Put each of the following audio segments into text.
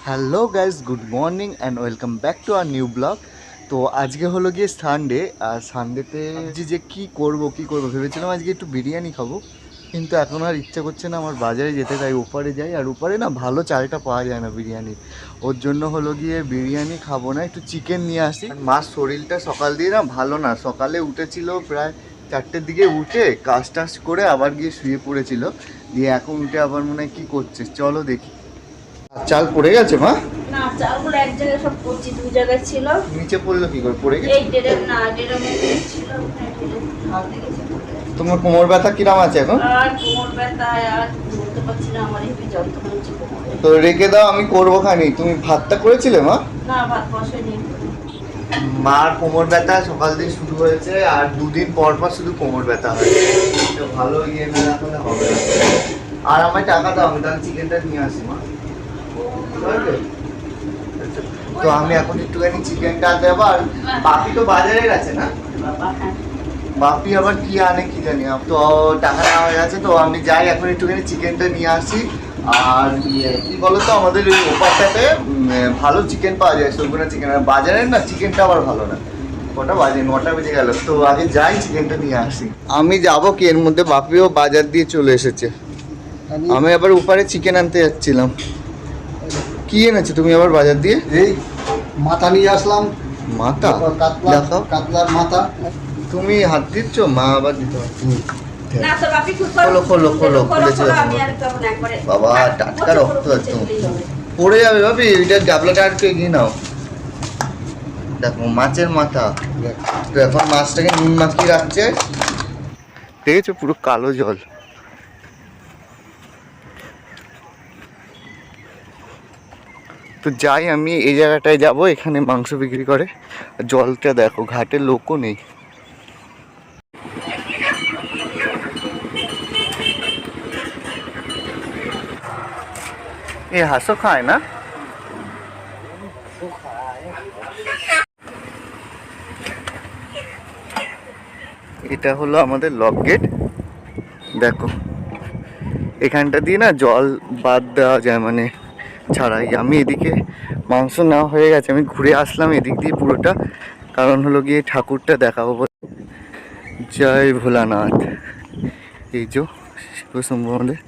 Hello guys, good morning and welcome back to our new blog. তো আজকে হলো গিয়ে সানডে, আর সানডেতে যে কী করবো ভেবেছিলাম আজকে একটু বিরিয়ানি খাবো, কিন্তু এখন আর ইচ্ছা করছে না আমার বাজারে যেতে, তাই ওপারে যাই। আর ওপারে না ভালো চালটা পাওয়া যায় না বিরিয়ানির, ওর জন্য হলো গিয়ে বিরিয়ানি খাবো না, একটু চিকেন নিয়ে আসি। মার শরীরটা সকাল দিয়ে না ভালো না, সকালে উঠেছিল প্রায় 4টের দিকে, উঠে কাজ টাজ করে আবার গিয়ে শুয়ে পড়েছিল, দিয়ে এখন উঠে আবার মনে হয় কী করছে, চলো দেখি। চাল পড়ে গেছে মা? না, চালগুলো এক জায়গায় সব পড়ছি, দুই জায়গায় ছিল। নিচে পড়লো কি করে, পড়ে গেছে? এই ডেরের না, ডেরের মধ্যে ছিল, ওখানে ঢাল লেগেছে। তোমার কোমর ব্যথা কিরাম আছে এখন? আর কোমর ব্যথা, আর বলতে পারছি না, আমার হেভি যন্ত্রণা হচ্ছে কোমরে। তো রেখে দাও, আমি করবো খানি। তুমি ভাতটা করেছিলে মা? না, ভাত বসাইনি। মার কোমর ব্যথা সকাল দিয়ে শুরু হয়েছে, আর দুদিন পর পর শুধু কোমর ব্যথা হয়, তো ভালো ইয়ে না রাখলে হবে না। আর আমায় টাকা দাও, আমি তাহলে চিকেনটা নিয়ে আসি মা, বুঝলে? তো আমি এখন একটুখানি চিকেনটা দেবো। আর বাপি তো বাজারে গেছে না? বাপি আবার কি আনে কি জানি, তো টাকা নেওয়া হয়ে গেছে, তো আমি যাই এখন একটুখানি চিকেনটা নিয়ে আসি। আর কি বলতো, আমাদের ওই ওপারটাতে ভালো চিকেন পাওয়া যায়, সরগুনা চিকেন। আর বাজারের না চিকেনটা আবার ভালো না। কটা বাজে? 9টা বেজে গেল, তো আগে যাই চিকেনটা নিয়ে আসি। আমি যাবো কি, এর মধ্যে বাপিও বাজার দিয়ে চলে এসেছে, আমি আবার ওপারে চিকেন আনতে যাচ্ছিলাম। কি এনেছো তুমি আবার বাজার দিয়ে? এই মাথা নিয়ে আসলাম। মাথা? দেখাও। কাতলার মাথা। তুমি হাত দিচ্ছ, মা আবার দিতে হবে। না তো বাপি খোলো খুলেছে আমি আর কেমন একবারে বাবা, টাটকা রক্ত একদম পড়ে যাবে ভাবি, ওইটা ডাবলাটা আর একটু এগিয়ে নাও। দেখো মাছের মাথা, তো এখন মাছটাকে নুন মাখিয়ে রাখছে, দেখেছো পুরো কালো জল। তো যাই, আমি এই জায়গাটায় যাব, এখানে মাংস বিক্রি করে। জলটা দেখো, ঘাটে লোকও নেই। এ হাঁসও খায় না? এটা হলো আমাদের লক গেট, দেখো এখানটা দিয়ে না জল বাদ দেওয়া যায়, মানে ছাড়াই। আমি এদিকে মাংস নেওয়া হয়ে গেছে, আমি ঘুরে আসলাম এদিক দিয়ে পুরোটা, কারণ হলো গিয়ে ঠাকুরটা দেখাবো বলে। জয় ভোলানাথ। এই যে শিবশম্ভু আমাদের,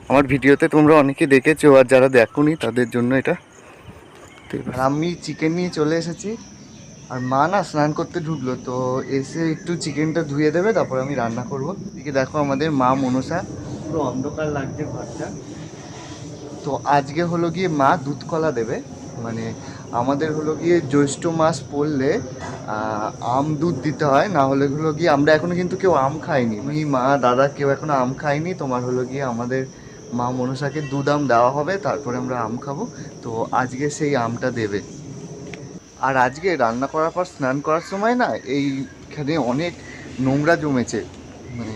আমার ভিডিওতে তোমরা অনেকে দেখেছো, আর যারা দেখোনি তাদের জন্য এটা। আর আমি চিকেন নিয়ে চলে এসেছি, আর মা না স্নান করতে ঢুকলো, তো এসে একটু চিকেনটা ধুয়ে দেবে, তারপর আমি রান্না করবো। এদিকে দেখো আমাদের মা মনসা, পুরো অন্ধকার লাগছে ঘরটা। তো আজকে হলো গিয়ে মা দুধ কলা দেবে, মানে আমাদের হলো গিয়ে জ্যৈষ্ঠ মাস পড়লে আম দুধ দিতে হয়, না হলে হলো গিয়ে আমরা এখনো কিন্তু কেউ আম খাইনি, আমি মা দাদা কেউ এখনো আম খাইনি। তোমার হলো গিয়ে আমাদের মা মনসাকে দুধ আম দেওয়া হবে, তারপরে আমরা আম খাবো। তো আজকে সেই আমটা দেবে। আর আজকে রান্না করার পর স্নান করার সময় না এইখানে অনেক নোংরা জমেছে, মানে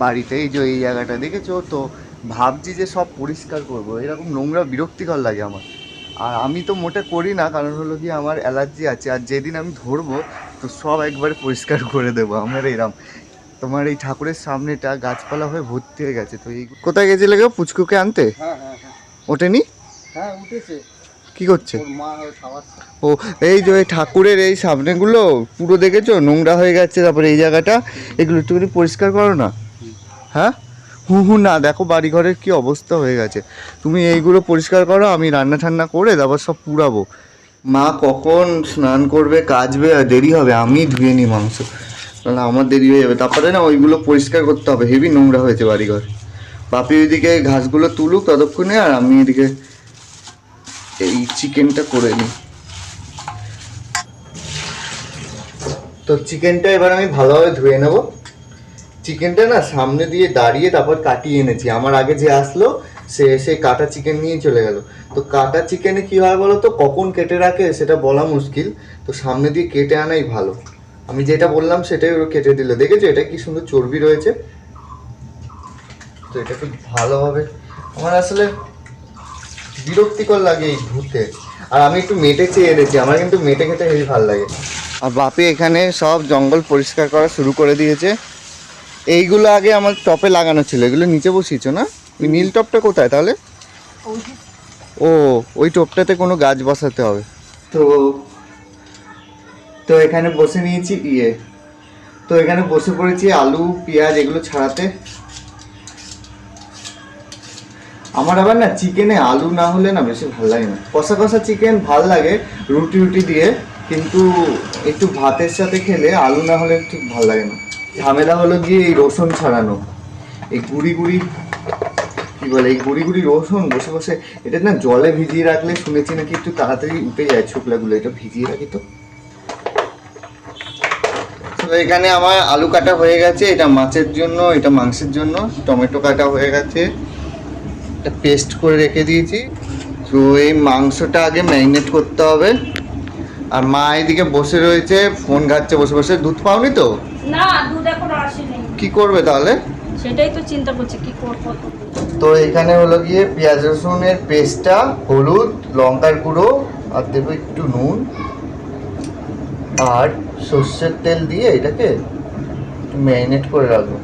বাড়িতে এই যে এই জায়গাটা দেখেছো তো, ভাবছি যে সব পরিষ্কার করব, এরকম নোংরা বিরক্তিকর লাগে আমার। আর আমি তো মোটে করি না, কারণ হলো কি আমার অ্যালার্জি আছে, আর যেদিন আমি ধরবো তো সব একবারে পরিষ্কার করে দেবো আমার এরম। তোমার এই ঠাকুরের সামনেটা গাছপালা হয়ে ভর্তি হয়ে গেছে। তো এই কোথায় গেছিলে গো পুচকুকে আনতে? হ্যাঁ, ওঠেনি? হ্যাঁ উঠেছে। কি করছে? ওর মা খাওয়াচ্ছে। ও এই যে ওই ঠাকুরের এই সামনেগুলো পুরো দেখেছো নোংরা হয়ে গেছে, তারপরে এই জায়গাটা, এগুলো একটুখানি পরিষ্কার করো না। হ্যাঁ না, দেখো বাড়িঘরের কি অবস্থা হয়ে গেছে, তুমি এইগুলো পরিষ্কার করো, আমি রান্না ঠান্না করে তারপর সব পুড়াবো। মা কখন স্নান করবে, কাচবে, আর দেরি হবে, আমি ধুয়ে নিই মাংস, কারণ আমার দেরি হয়ে যাবে। তারপরে না ওইগুলো পরিষ্কার করতে হবে, হেভি নোংরা হয়েছে বাড়িঘর। বাপি ওইদিকে ঘাসগুলো তুলুক ততক্ষণে, আর আমি এদিকে এই চিকেনটা করে নিই। তো চিকেনটা এবার আমি ভালোভাবে ধুয়ে নেব। চিকেনটা না সামনে দিয়ে দাঁড়িয়ে তারপর কাটিয়ে এনেছি, আমার আগে যে আসলো সে এসে কাটা চিকেন নিয়ে চলে গেল। তো কাটা চিকেনে কী হয় বলো তো, কখন কেটে রাখে সেটা বলা মুশকিল, তো সামনে দিয়ে কেটে আনাই ভালো। আমি যেটা বললাম সেটাই ওরা কেটে দিল, দেখেছো এটা কি সুন্দর চর্বি রয়েছে। তো এটা খুব ভালোভাবে, আমার আসলে বিরক্তিকর লাগে এই ধুতে। আর আমি একটু মেটে চেয়ে এনেছি, আমার কিন্তু মেটে খেতে হেবি ভালো লাগে। আর বাপি এখানে সব জঙ্গল পরিষ্কার করা শুরু করে দিয়েছে। এইগুলো আগে আমার টপে লাগানো ছিল, এগুলো নিচে বসিয়েছো না? ওই নীল টপটা কোথায় তাহলে? ও ওই টোপটাতে কোনো গাছ বসাতে হবে। তো তো এখানে বসে নিয়েছি তো এখানে বসে পড়েছি আলু পেঁয়াজ এগুলো ছাড়াতে। আমার আবার না চিকেনে আলু না হলে না বেশি ভালো লাগে না। কষা কষা চিকেন ভাল লাগে রুটি রুটি দিয়ে, কিন্তু একটু ভাতের সাথে খেলে আলু না হলে ঠিক ভাল লাগে না। ঝামেলা হলো গিয়ে এই রসুন ছাড়ানো, এই গুড়ি গুড়ি কি বলে, এই গুড়ি গুড়ি রসুন বসে বসে এটা না জলে ভিজিয়ে রাখলে শুনেছি নাকি একটু তাড়াতাড়ি উঠে যায় ছোকলাগুলো। এটা ভিজিয়ে রাখি তো। তো এখানে আমার আলু কাটা হয়ে গেছে, এটা মাছের জন্য এটা মাংসের জন্য। টমেটো কাটা হয়ে গেছে, এটা পেস্ট করে রেখে দিয়েছি। তো এই মাংসটা আগে ম্যারিনেট করতে হবে। আর মা এদিকে বসে রয়েছে ফোন ঘাটছে বসে বসে। দুধ পাওনি তো? না, দুধ এখনো আসেনি। কি করবে তাহলে? সেটাই তো চিন্তা করছি কি করবো। তো এখানে হলো গিয়ে পেঁয়াজ রসুনের পেস্টটা, হলুদ লঙ্কার গুঁড়ো আর দেবো একটু নুন আর সর্ষের তেল দিয়ে এটাকে ম্যারিনেট করে রাখবো।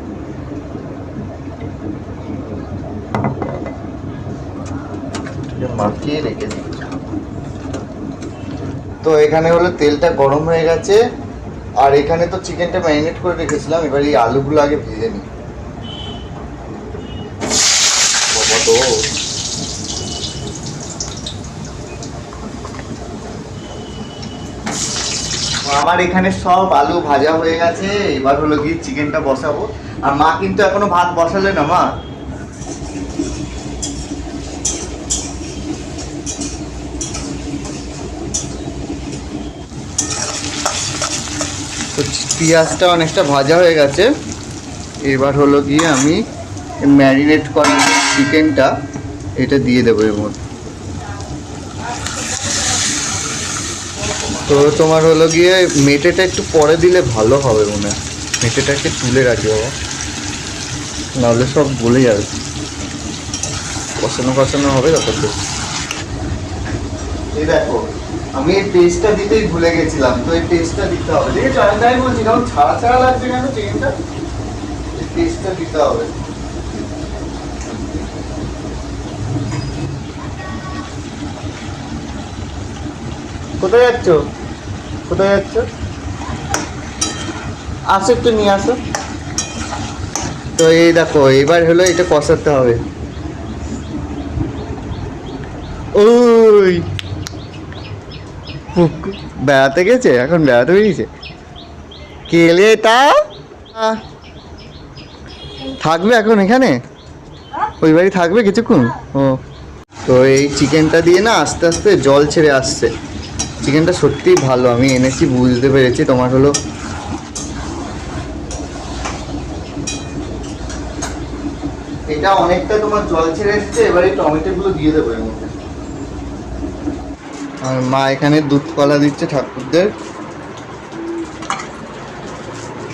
মাখিয়ে রেখে দিই। তো এখানে হলো তেলটা গরম হয়ে গেছে, আর এখানে তো চিকেনটা ম্যারিনেট করে রেখেছিলাম। এবার এই আলুগুলো আগে ভেজে নিই। তো আমার এখানে সব আলু ভাজা হয়ে গেছে। এবার হলো গিয়ে চিকেনটা বসাবো। আর মা কিন্তু এখনো ভাত বসালে না। মা তো পেঁয়াজটা অনেকটা ভাজা হয়ে গেছে। এবার হলো গিয়ে আমি ম্যারিনেট করা চিকেনটা এটা দিয়ে দেবো এর মধ্যে। তো তোমার হলো গিয়ে মেটেটা একটু পরে দিলে ভালো হবে মনে হয়। মেটেটাকে তুলে রাখি বাবা, নাহলে সব গলে যাবে। কষানো কষানো হবে ততক্ষণ। এই দেখো আমি এই পেস্টটা দিতেই ভুলে গেছিলাম, তো এই পেস্টটা দিতে হবে। ঠিক আছে, আমি তাই বলছি কারণ ছাড়া ছাড়া লাগছে কেন চিকেনটা। এই পেস্টটা দিতে হবে। কোথায় যাচ্ছ? কোথায় যাচ্ছ? আসো একটু নিয়ে আসো। তো এই দেখো এবার হলো এটা কষাতে হবে। ওই বেড়াতে গেছে, এখন বেড়াতে বেরিয়েছে। কে এলে এটা? থাকবে এখন এখানে? ওই বাড়ি থাকবে কিছুক্ষণ? ও তো এই চিকেনটা দিয়ে না আস্তে আস্তে জল ছেড়ে আসছে। চিকেনটা সত্যিই ভালো, আমি এনেছি বুঝতে পেরেছি। তোমার হলো এটা অনেকটা তোমার জল ছেড়ে এসছে। এবারে টমেটোগুলো দিয়ে দেবো এর মধ্যে। আর মা এখানে দুধ কলা দিচ্ছে ঠাকুরদের।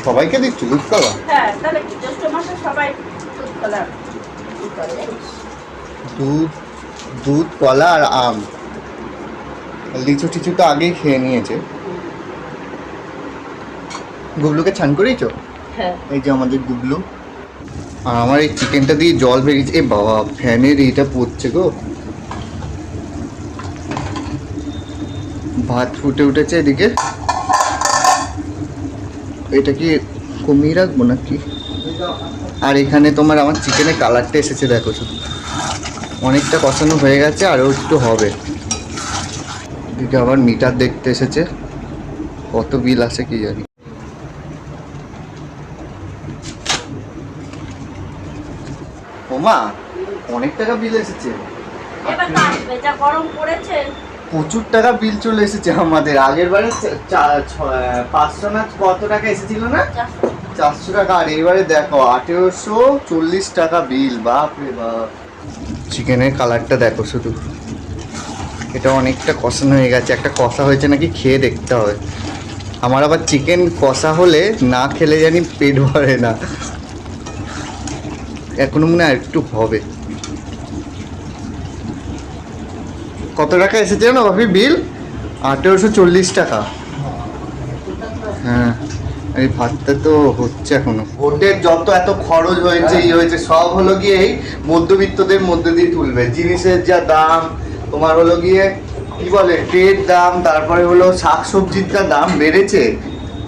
সবাইকে দিচ্ছ দুধ কলা? হ্যাঁ, তাহলে কি জ্যৈষ্ঠ মাসে সবাই দুধ কলা দুধ দুধ কলা আর আম। লিচু টিচু তো আগেই খেয়ে নিয়েছে। গুবলুকে ছান করেইছ? হ্যাঁ। এই যে আমাদের গুবলু। আর আমার এই চিকেনটা দিয়ে জল বেরিয়েছে। এ বাবা ফ্যানের এইটা পড়ছে গো। ভাত ফুটে উঠেছে এদিকে। এটা কি কমিয়ে রাখবো নাকি? আর এখানে তোমার আমার চিকেনের কালারটা এসেছে দেখো শুধু। অনেকটা কষানো হয়ে গেছে, আরও একটু হবে। এদিকে আবার মিটার দেখতে এসেছে, কত বিল আসে কি জানি। ওমা অনেক টাকা বিল এসেছে। এবার তো আসবে, যা গরম পড়েছে। প্রচুর টাকা বিল চলে এসেছে আমাদের। আগের বারে 500 না কত টাকা এসেছিল না? 400 টাকা। আর এবারে দেখো 1840 টাকা বিল। বাপ রে বাপ। চিকেনের কালারটা দেখো শুধু। এটা অনেকটা কষানো হয়ে গেছে। একটা কষা হয়েছে নাকি খেয়ে দেখতে হবে। আমার আবার চিকেন কষা হলে না খেলে জানি পেট ভরে না। এখনো মনে হয় একটু হবে। কত টাকা এসেছে জানো বাপি বিল? 1840 টাকা। হ্যাঁ এই ভাতটা তো হচ্ছে এখনো। ভোটের যত এত খরচ হয়েছে হয়েছে সব হলো গিয়ে এই মধ্যবিত্তদের মধ্যে দিয়ে তুলবে। জিনিসের যা দাম, তোমার হলো গিয়ে কি বলে তেলের দাম, তারপরে হলো শাকসবজির দাম বেড়েছে,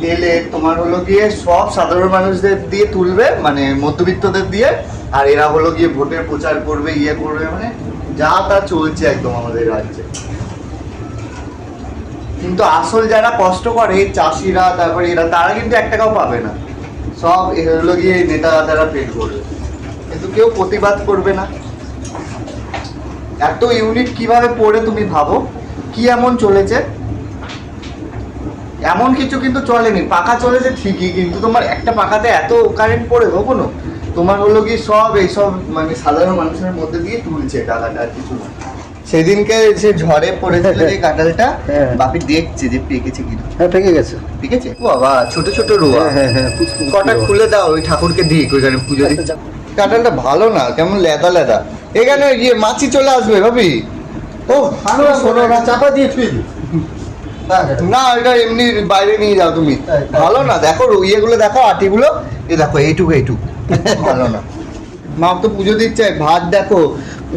তেলে তোমার হলো গিয়ে সব সাধারণ মানুষদের দিয়ে তুলবে, মানে মধ্যবিত্তদের দিয়ে, আর এরা হলো গিয়ে ভোটের প্রচার করবে, ইয়ে করবে, মানে যা তা চলছে একদম আমাদের রাজ্যে। কিন্তু আসল যারা কষ্ট করে চাষিরা, তারপরে এরা, তারা কিন্তু 1 টাকাও পাবে না, সব হলো গিয়ে নেতা তারা পেট করবে, কিন্তু কেউ প্রতিবাদ করবে না। এত ইউনিট কিভাবে পড়ে তুমি ভাবো, কি এমন চলেছে? এমন কিছু কিন্তু চলেনি, পাকা চলেছে ঠিকই, কিন্তু তোমার একটা পাকাতে এত কারেন্ট পড়ে কখনো? তোমার হলো কি সব এইসব মানে সাধারণ মানুষের মধ্যে দিয়ে তুলছে টাকাটা, আর কিছু না। সেদিনকে সে ঝড়ে পড়েছিল যে কাঁঠালটা, বাপি দেখছে যে পেকেছে কিনা। হ্যাঁ পেকে গেছে। পেকেছে বাবা, ছোট ছোট রোয়া। হ্যাঁ কটা খুলে দাও, ওই ঠাকুরকে দিই, ওইখানে পুজো দিই। কাঁঠালটা ভালো না, কেমন লেদা লেদা। এখানে ইয়ে মাছি চলে আসবে ভাবি। ও শোনো না, চাপা দিয়ে ছুঁয়ে দিই। না, এটা এমনি বাইরে নিয়ে যাও তুমি। ভালো না, দেখো ইয়েগুলো দেখো, আটিগুলো, এ দেখো এইটুকু এইটুকু ভালো না। মা তো পুজো দিচ্ছে, ভাত দেখো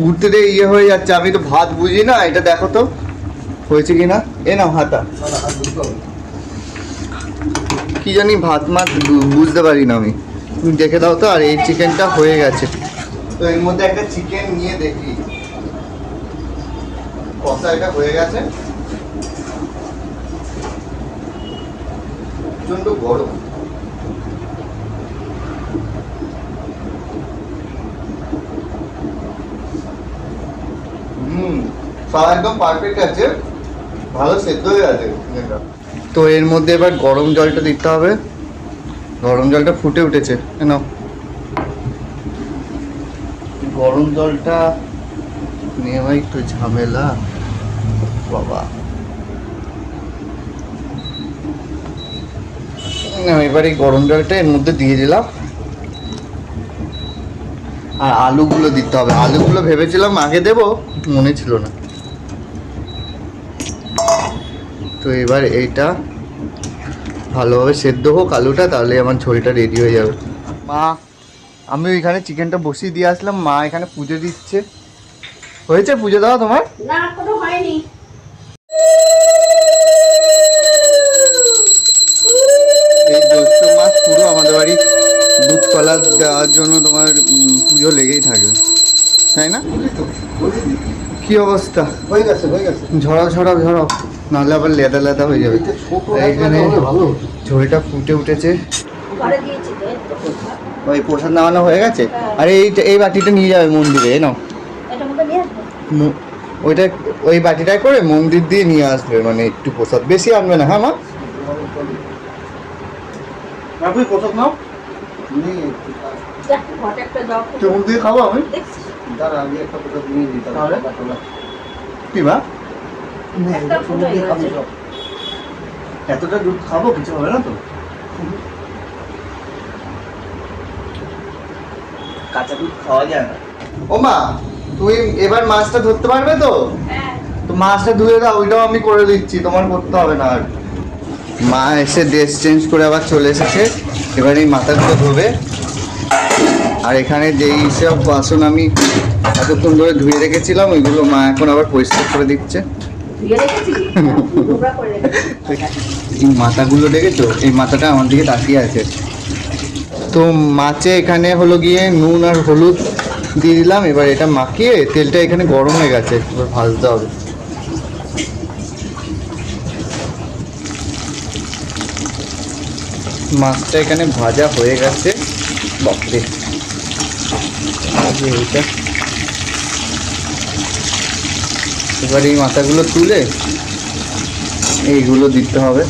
উঠতে ইয়ে হয়ে যাচ্ছে, আমি তো ভাত বুঝি না, এটা দেখো তো হয়েছে কিনা। এ নাও হাতা, কি জানি ভাত মাত বুঝতে পারি না আমি, তুমি দেখে দাও তো। আর এই চিকেনটা হয়ে গেছে, তো এর মধ্যে একটা চিকেন নিয়ে দেখি, কষা এটা হয়ে গেছে। প্রচন্ড গরম, সব একদম পারফেক্ট আছে, ভালো সেদ্ধ হয়ে আছে। তো এর মধ্যে এবার গরম জলটা দিতে হবে, গরম জলটা ফুটে উঠেছে, কেন গরম জলটা নেওয়া একটু ঝামেলা বাবা। এবার এই গরম জলটা এর মধ্যে দিয়ে দিলাম, আর আলুগুলো দিতে হবে। আলুগুলো ভেবেছিলাম আগে দেবো, মনে ছিল না। তো এবার এইটা ভালোভাবে সেদ্ধ হোক আলুটা, তাহলে আমার ঝোলটা রেডি হয়ে যাবে। মা, আমি ওইখানে চিকেনটা বসিয়ে দিয়ে আসলাম, মা এখানে পুজো দিচ্ছে। হয়েছে পুজো দেওয়া তোমার? না, কোনো হয়নি। এই জ্যৈষ্ঠ মাস পুরো আমাদের বাড়ি দুধ কলা দেওয়ার জন্য তোমার পুজো লেগেই থাকবে, তাই না? কি অবস্থা? হয়ে গেছে হয়ে গেছে। ঝরাও ঝরাও ঝরাও, নাহলে আবার লেদা লেদা হয়ে যাবে। এইখানে ভালো। ঝোলটা ফুটে উঠেছে, ঘরে দিয়েছি তো, এই তো। ওই প্রসাদ নামানো হয়ে গেছে। আর এই বাটিটা নিয়ে যাবে মন্দিরে, নাও এটা মধ্যে নিয়ে আসবো। ওইটা ওই বাটিটায় করে মন্দির দিয়ে নিয়ে আসবে, মানে একটু প্রসাদ, বেশি আনবে না। হ্যাঁ মা, আপনি প্রসাদ নাও, যা, ঘটে একটা দাও তো। চমুক দিয়ে খাবো আমি। দেখছিস? তার আগে একটা কথা নিয়ে দিই তাহলে? কি মা, একটা ফুটো হয়ে গেছে। এতটা দুধ খাবো, কিছু হবে না তো? কাঁচা দুধ খাওয়া যায় না। ও মা, তুমি এবার মাছটা ধরতে পারবে তো? হ্যাঁ। তো মাছটা ধুয়ে দাও, ওইটাও আমি করে দিচ্ছি, তোমার করতে হবে না। আর মা এসে ড্রেস চেঞ্জ করে আবার চলে এসেছে, এবার এই মাথাগুলো ধোবে। আর এখানে যেই সব বাসন আমি এতক্ষণ ধরে ধুয়ে রেখেছিলাম, ওইগুলো মা এখন আবার পরিষ্কার করে দিচ্ছে। ধুয়ে রেখেছি? নোংরা করে রেখেছি। এই মাথাগুলো দেখেছো, এই মাথাটা আমার দিকে তাকিয়ে আছে। তো মাছে এখানে হলো গিয়ে নুন আর হলুদ দিয়ে দিলাম, এবার এটা মাখিয়ে তেলটা এখানে গরম হয়ে গেছে, এবার ভাজতে হবে। মাছটা এখানে ভাজা হয়ে গেছে, বাপরে। এইটা এবার এই মাথাগুলো তুলে এইগুলো দিতে হবে,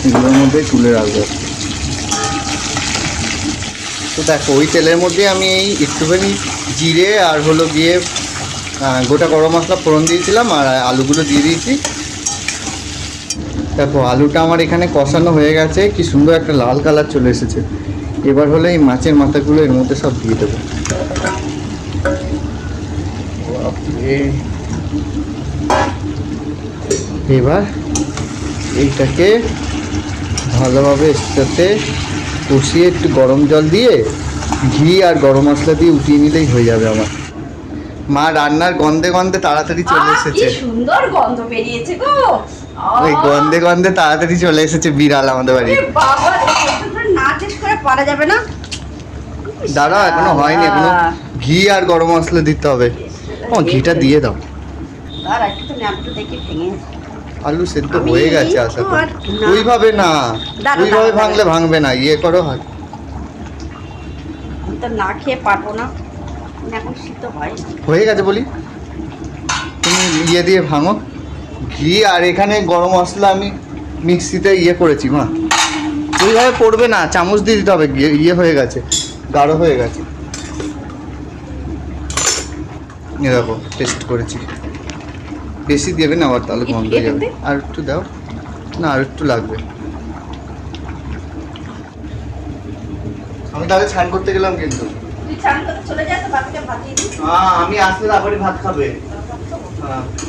এগুলোর মধ্যে তুলে রাখবো। তো দেখো, ওই তেলের মধ্যে আমি এই একটুখানি জিরে আর হলো গিয়ে গোটা গরম মশলা ফোড়ন দিয়েছিলাম, আর আলুগুলো দিয়ে দিয়েছি। দেখো আলুটা আমার এখানে কষানো হয়ে গেছে, কি সুন্দর একটা লাল কালার চলে এসেছে। এবার হলো এই মাছের মাথাগুলো এর মধ্যে সব দিয়ে দেবো। এবার এইটাকে ভালোভাবে এর সাথে কষিয়ে একটু গরম জল দিয়ে ঘি আর গরম মশলা দিয়ে উঠিয়ে নিলেই হয়ে যাবে আমার। মা রান্নার গন্ধে গন্ধে তাড়াতাড়ি চলে কি এসেছে। সুন্দর গন্ধ বেরিয়েছে গো। ওই গন্ধে গন্ধে তাড়াতাড়ি চলে এসেছে বিড়াল আমাদের বাড়ি। এ বাবা, দেখো তো না টেস্ট করে পারা যাবে না। দাঁড়া, এখনো হয়নি, এখনো ঘি আর গরম মশলা দিতে হবে। ও ঘিটা দিয়ে দাও। আর একটু তো ন্যাপটা দেখে ভেঙে। আলু সেদ্ধ আমি হয়ে গেছে এই আশা তো করি। আর না। ওইভাবে না, দাঁড়া, ওইভাবে দাঁড়া, ভাঙলে ভাঙবে না, ইয়ে করো। আমি তো না খেয়ে পারবো না, এখন শীত হয়। হয়ে গেছে বলি, তুমি ইয়ে দিয়ে ভাঙো ঘি। আর এখানে গরম মশলা আমি মিক্সিতে ইয়ে করেছি মা। ওইভাবে পড়বে না, চামচ দিয়ে দিতে হবে, ইয়ে হয়ে গেছে, গাঢ় হয়ে গেছে। এ দেখো টেস্ট করেছি। বেশি দেবে না আবার, তাহলে গন্ধ হয়ে যাবে। আর একটু দাও না, আর একটু লাগবে। আমি তাহলে স্নান করতে গেলাম কিন্তু। তুই চান করতে চলে যা, তো বাপিকে ভাত দিয়ে দিই। আমি আসলে তারপরে ভাত খাবে।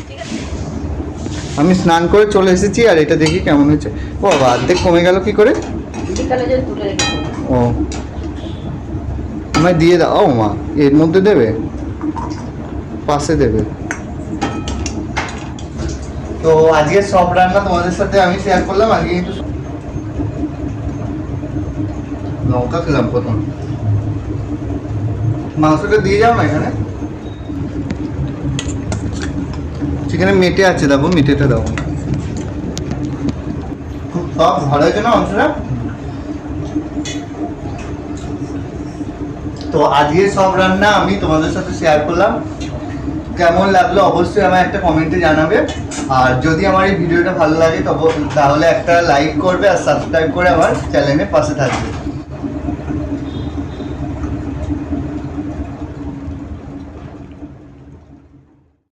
ঠিক আছে। আমি স্নান করে চলে এসেছি আর এটা দেখি কেমন হয়েছে। ও বাবা, অর্ধেক কমে গেল কি করে? বিকালে যদি তুলে রেখে দেবো। ও আমায় দিয়ে দাও। ও মা, এর মধ্যে দেবে, পাশে দেবে। তো আজকে সব রান্না তোমাদের সাথে আমি শেয়ার করলাম। আজকে কিন্তু লঙ্কা খেলাম প্রথম। মাংসটা দিয়ে যাও না এখানে। চিকেনে মেটে আছে, দেখো মেটেটা দাও। খুব সব ভালো হয়েছে না মাংসটা? তো আজকে সব রান্না আমি তোমাদের সাথে শেয়ার করলাম। কেমন লাগলো অবশ্যই আমার একটা কমেন্টে জানাবে। আর যদি আমার এই ভিডিওটা ভালো লাগে তাহলে একটা লাইক করবে আর সাবস্ক্রাইব করে আমার চ্যানেলের পাশে থাকবে।